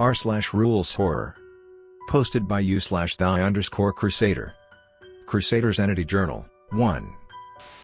r/rules horror. Posted by you/the_crusader. Crusader's Entity Journal, 1.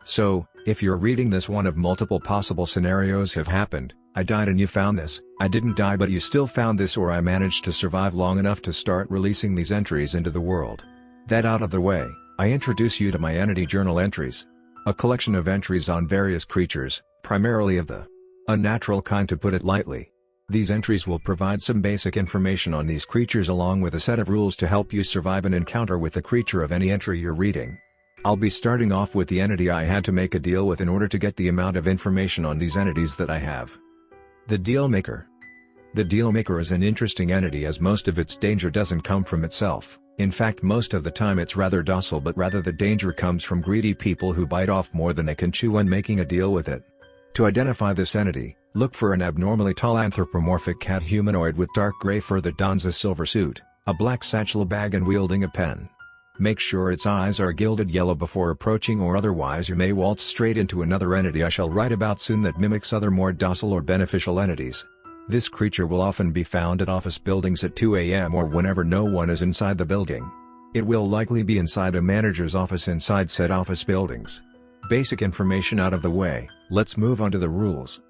So, if you're reading this, one of multiple possible scenarios have happened. I died and you found this, I didn't die but you still found this, or I managed to survive long enough to start releasing these entries into the world. That out of the way, I introduce you to my Entity Journal entries. A collection of entries on various creatures, primarily of the unnatural kind, to put it lightly. These entries will provide some basic information on these creatures along with a set of rules to help you survive an encounter with the creature of any entry you're reading. I'll be starting off with the entity I had to make a deal with in order to get the amount of information on these entities that I have. The Dealmaker. The Dealmaker is an interesting entity as most of its danger doesn't come from itself. In fact, most of the time it's rather docile, but rather the danger comes from greedy people who bite off more than they can chew when making a deal with it. To identify this entity, look for an abnormally tall anthropomorphic cat humanoid with dark gray fur that dons a silver suit, a black satchel bag and wielding a pen. Make sure its eyes are gilded yellow before approaching, or otherwise you may waltz straight into another entity I shall write about soon that mimics other more docile or beneficial entities. This creature will often be found at office buildings at 2 a.m. or whenever no one is inside the building. It will likely be inside a manager's office inside said office buildings. Basic information out of the way, let's move on to the rules.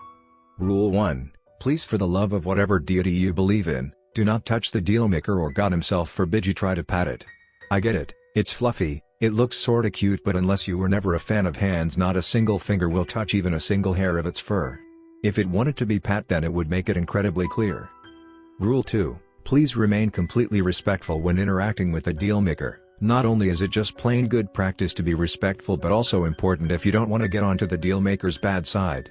Rule 1. Please, for the love of whatever deity you believe in, do not touch the Dealmaker, or God himself forbid you try to pat it. I get it, it's fluffy, it looks sorta cute, but unless you were never a fan of hands, not a single finger will touch even a single hair of its fur. If it wanted to be pat, then it would make it incredibly clear. Rule 2. Please remain completely respectful when interacting with the Dealmaker. Not only is it just plain good practice to be respectful, but also important if you don't want to get onto the Dealmaker's bad side.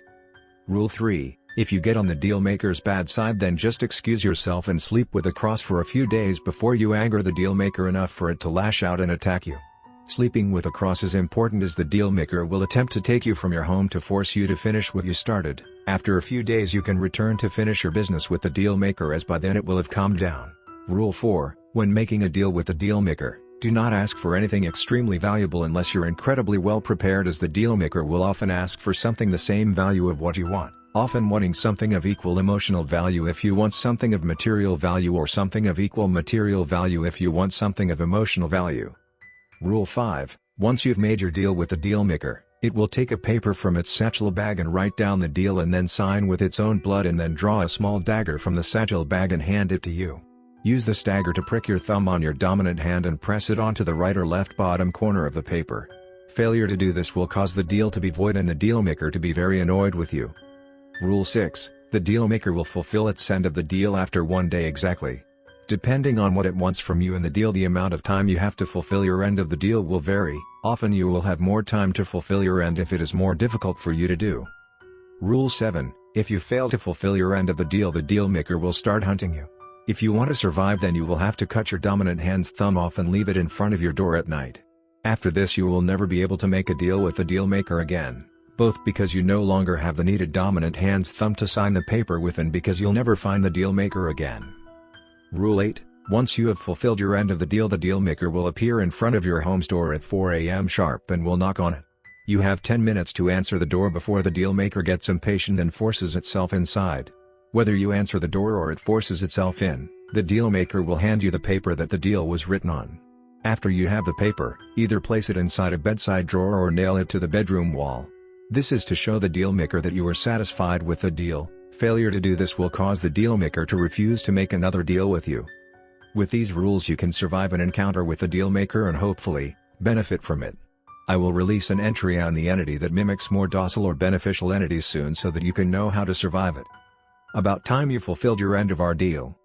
Rule 3. If you get on the Dealmaker's bad side, then just excuse yourself and sleep with a cross for a few days before you anger the Dealmaker enough for it to lash out and attack you. Sleeping with a cross is important as the Dealmaker will attempt to take you from your home to force you to finish what you started. After a few days you can return to finish your business with the Dealmaker, as by then it will have calmed down. Rule 4. When making a deal with the Dealmaker, do not ask for anything extremely valuable unless you're incredibly well prepared, as the Dealmaker will often ask for something the same value of what you want, often wanting something of equal emotional value if you want something of material value, or something of equal material value if you want something of emotional value. Rule 5. Once you've made your deal with the Dealmaker, it will take a paper from its satchel bag and write down the deal and then sign with its own blood, and then draw a small dagger from the satchel bag and hand it to you. Use this dagger to prick your thumb on your dominant hand and press it onto the right or left bottom corner of the paper. Failure to do this will cause the deal to be void and the Dealmaker to be very annoyed with you. Rule 6. The Dealmaker will fulfill its end of the deal after 1 day exactly. Depending on what it wants from you in the deal, the amount of time you have to fulfill your end of the deal will vary. Often you will have more time to fulfill your end if it is more difficult for you to do. Rule 7. If you fail to fulfill your end of the Dealmaker will start hunting you. If you want to survive, then you will have to cut your dominant hand's thumb off and leave it in front of your door at night. After this you will never be able to make a deal with the Dealmaker again, both because you no longer have the needed dominant hand's thumb to sign the paper with, and because you'll never find the Dealmaker again. Rule 8. Once you have fulfilled your end of the deal, the Dealmaker will appear in front of your home's door at 4 a.m. sharp and will knock on it. You have 10 minutes to answer the door before the Dealmaker gets impatient and forces itself inside. Whether you answer the door or it forces itself in, the Dealmaker will hand you the paper that the deal was written on. After you have the paper, either place it inside a bedside drawer or nail it to the bedroom wall. This is to show the Dealmaker that you are satisfied with the deal. Failure to do this will cause the Dealmaker to refuse to make another deal with you. With these rules you can survive an encounter with the Dealmaker and hopefully benefit from it. I will release an entry on the entity that mimics more docile or beneficial entities soon so that you can know how to survive it. About time you fulfilled your end of our deal.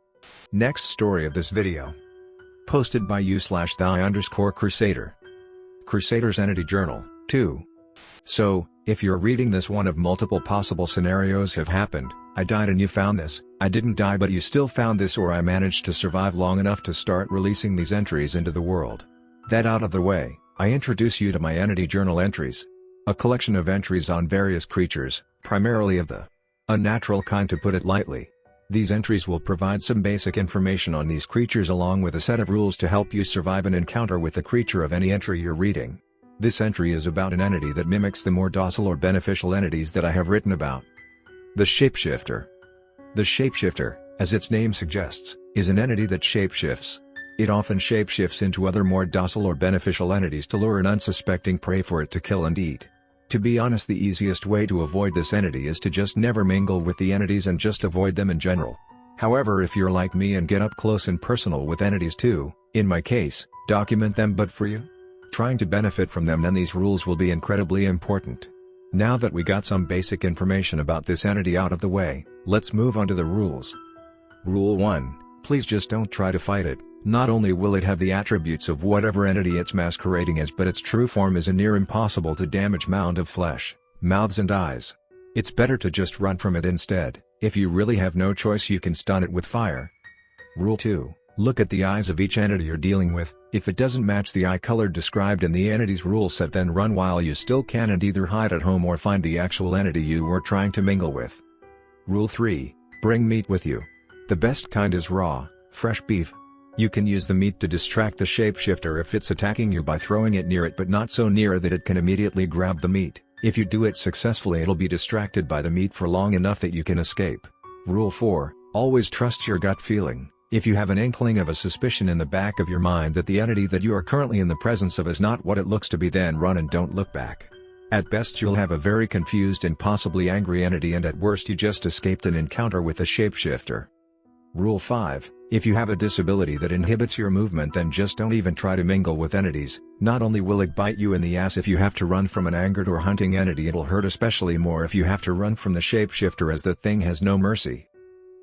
Next story of this video. Posted by you/the_crusader. Crusader's Entity Journal, 2. So, if you're reading this, one of multiple possible scenarios have happened. I died and you found this, I didn't die but you still found this, or I managed to survive long enough to start releasing these entries into the world. That out of the way, I introduce you to my Entity Journal entries. A collection of entries on various creatures, primarily of the unnatural kind, to put it lightly. These entries will provide some basic information on these creatures along with a set of rules to help you survive an encounter with the creature of any entry you're reading. This entry is about an entity that mimics the more docile or beneficial entities that I have written about. The Shapeshifter. The Shapeshifter, as its name suggests, is an entity that shapeshifts. It often shapeshifts into other more docile or beneficial entities to lure an unsuspecting prey for it to kill and eat. To be honest, the easiest way to avoid this entity is to just never mingle with the entities and just avoid them in general. However, if you're like me and get up close and personal with entities too, in my case, document them but for you trying to benefit from them, then these rules will be incredibly important. Now that we got some basic information about this entity out of the way, let's move on to the rules. Rule 1. Please just don't try to fight it. Not only will it have the attributes of whatever entity it's masquerading as, but its true form is a near impossible to damage mound of flesh, mouths and eyes. It's better to just run from it instead. If you really have no choice, you can stun it with fire. Rule 2. Look at the eyes of each entity you're dealing with. If it doesn't match the eye color described in the entity's rule set, then run while you still can and either hide at home or find the actual entity you were trying to mingle with. Rule 3. Bring meat with you. The best kind is raw, fresh beef. You can use the meat to distract the shapeshifter if it's attacking you by throwing it near it, but not so near that it can immediately grab the meat. If you do it successfully, it'll be distracted by the meat for long enough that you can escape. Rule 4. Always trust your gut feeling. If you have an inkling of a suspicion in the back of your mind that the entity that you are currently in the presence of is not what it looks to be, then run and don't look back. At best you'll have a very confused and possibly angry entity, and at worst you just escaped an encounter with a shapeshifter. Rule 5. If you have a disability that inhibits your movement, then just don't even try to mingle with entities. Not only will it bite you in the ass if you have to run from an angered or hunting entity, it'll hurt especially more if you have to run from the shapeshifter, as the thing has no mercy.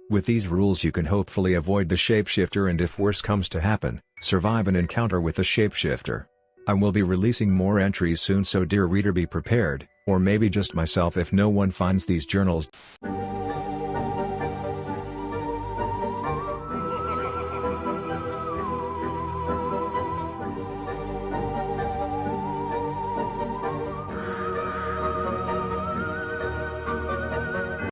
With these rules you can hopefully avoid the shapeshifter and, if worse comes to happen, survive an encounter with the shapeshifter. I will be releasing more entries soon, so dear reader, be prepared, or maybe just myself if no one finds these journals.